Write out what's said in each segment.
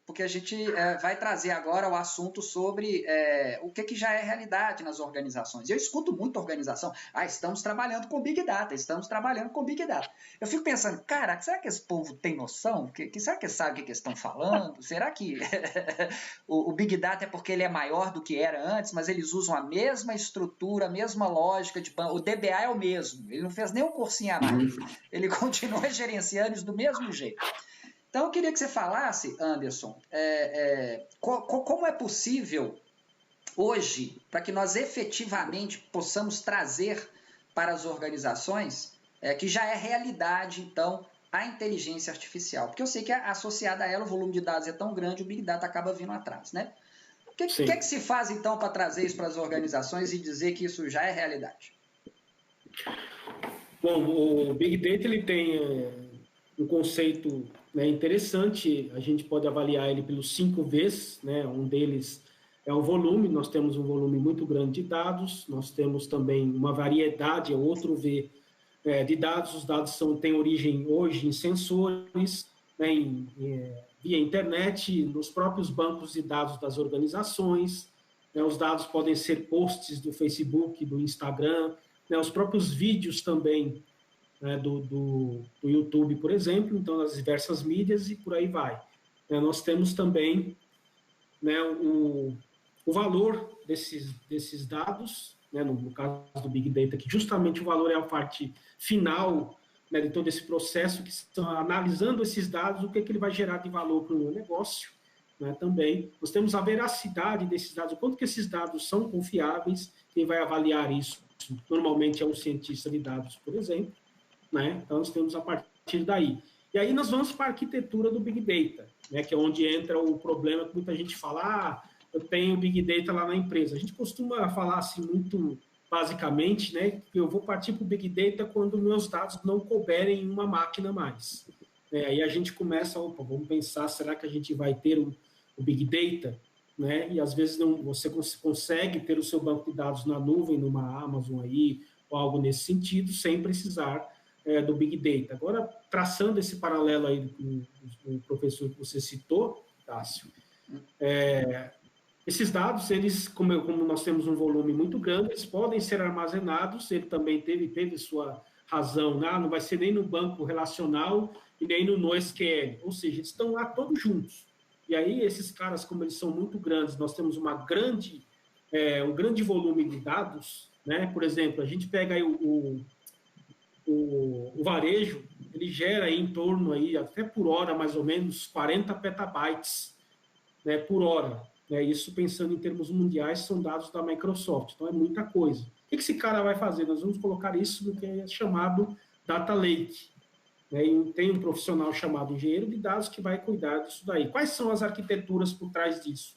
porque a gente vai trazer agora o assunto sobre o que já é realidade nas organizações. Eu escuto muita organização, estamos trabalhando com Big Data, estamos trabalhando com Big Data. Eu fico pensando, cara, será que esse povo tem noção? Será que sabe o que eles estão falando? Será que o Big Data é porque ele é maior do que era antes, mas eles usam a mesma estrutura, a mesma lógica de banco? O DBA é o mesmo, ele não fez nem um cursinho a mais, ele continua gerenciando isso do mesmo jeito. Então, eu queria que você falasse, Anderson, como é possível hoje, para que nós efetivamente possamos trazer para as organizações, que já é realidade, então, a inteligência artificial. Porque eu sei que associada a ela o volume de dados é tão grande, o Big Data acaba vindo atrás, né? O que é que se faz, então, para trazer isso para as organizações e dizer que isso já é realidade? Bom, o Big Data ele tem um conceito, né, interessante. A gente pode avaliar ele pelos 5 Vs, né? Um deles é o volume. Nós temos um volume muito grande de dados, nós temos também uma variedade, é outro V, de dados. Os dados têm origem hoje em sensores, né, via internet, nos próprios bancos de dados das organizações, né? Os dados podem ser posts do Facebook, do Instagram, né? Os próprios vídeos também, né, do YouTube, por exemplo, então as diversas mídias e por aí vai. Nós temos também, né, o valor desses dados, né, no caso do Big Data, que justamente o valor é a parte final, né, de todo esse processo, que estão analisando esses dados, o que ele vai gerar de valor para o meu negócio, né, também. Nós temos a veracidade desses dados, o quanto que esses dados são confiáveis, quem vai avaliar isso normalmente é um cientista de dados, por exemplo, né? Então, nós temos a partir daí. E aí nós vamos para a arquitetura do Big Data, né, que é onde entra o problema que muita gente fala, eu tenho Big Data lá na empresa. A gente costuma falar assim muito basicamente, né, que eu vou partir para o Big Data quando meus dados não couberem em uma máquina mais. Aí a gente começa, vamos pensar, será que a gente vai ter o Big Data? Né? E às vezes você consegue ter o seu banco de dados na nuvem, numa Amazon aí, ou algo nesse sentido, sem precisar do Big Data. Agora, traçando esse paralelo aí com o professor que você citou, Tássio, esses dados, eles, como nós temos um volume muito grande, eles podem ser armazenados, ele também teve sua razão, não vai ser nem no banco relacional e nem no NoSQL, ou seja, eles estão lá todos juntos. E aí, esses caras, como eles são muito grandes, nós temos um grande volume de dados, né? Por exemplo, a gente pega aí o varejo, ele gera aí em torno, aí, até por hora, mais ou menos, 40 petabytes, né, por hora. Né? Isso, pensando em termos mundiais, são dados da Microsoft, então é muita coisa. O que esse cara vai fazer? Nós vamos colocar isso no que é chamado Data Lake. E tem um profissional chamado engenheiro de dados que vai cuidar disso daí. Quais são as arquiteturas por trás disso?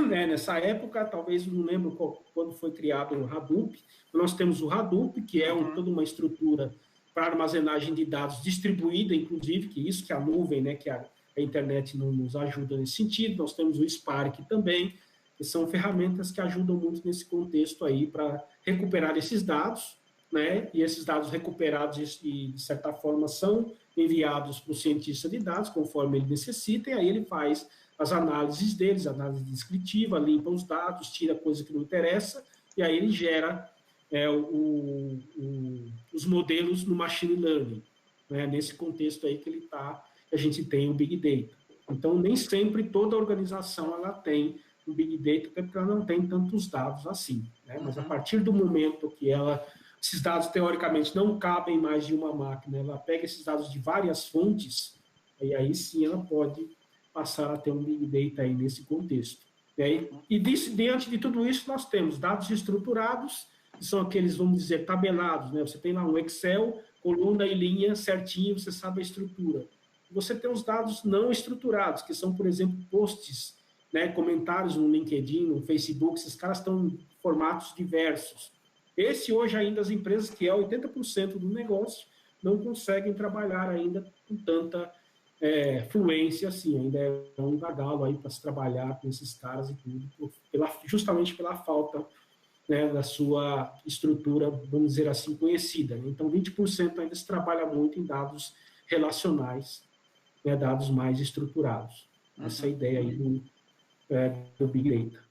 Nessa época, talvez, não lembro quando foi criado o Hadoop, nós temos o Hadoop, que é toda uma estrutura para armazenagem de dados distribuída, inclusive, que isso que a nuvem, né, que a internet nos ajuda nesse sentido. Nós temos o Spark também, que são ferramentas que ajudam muito nesse contexto aí para recuperar esses dados, né, e esses dados recuperados e, de certa forma, são enviados para o cientista de dados, conforme ele necessita, e aí ele faz as análises deles, análise descritiva, limpa os dados, tira coisa que não interessa, e aí ele gera os modelos no machine learning, né, nesse contexto aí que a gente tem o Big Data. Então, nem sempre toda organização ela tem o Big Data, porque ela não tem tantos dados assim, né, mas a partir do momento que esses dados, teoricamente, não cabem mais de uma máquina, ela pega esses dados de várias fontes, e aí sim ela pode passar a ter um Big Data aí nesse contexto. E diante de tudo isso, nós temos dados estruturados, que são aqueles, vamos dizer, tabelados, né? Você tem lá um Excel, coluna e linha certinho, você sabe a estrutura. Você tem os dados não estruturados, que são, por exemplo, posts, né, comentários no LinkedIn, no Facebook, esses caras estão em formatos diversos. Esse hoje ainda as empresas, que é 80% do negócio, não conseguem trabalhar ainda com tanta fluência assim, ainda é um gargalo aí para se trabalhar com esses caras e tudo, justamente pela falta, né, da sua estrutura, vamos dizer assim, conhecida. Né? Então, 20% ainda se trabalha muito em dados relacionais, né, dados mais estruturados. essa ideia aí do Big Data.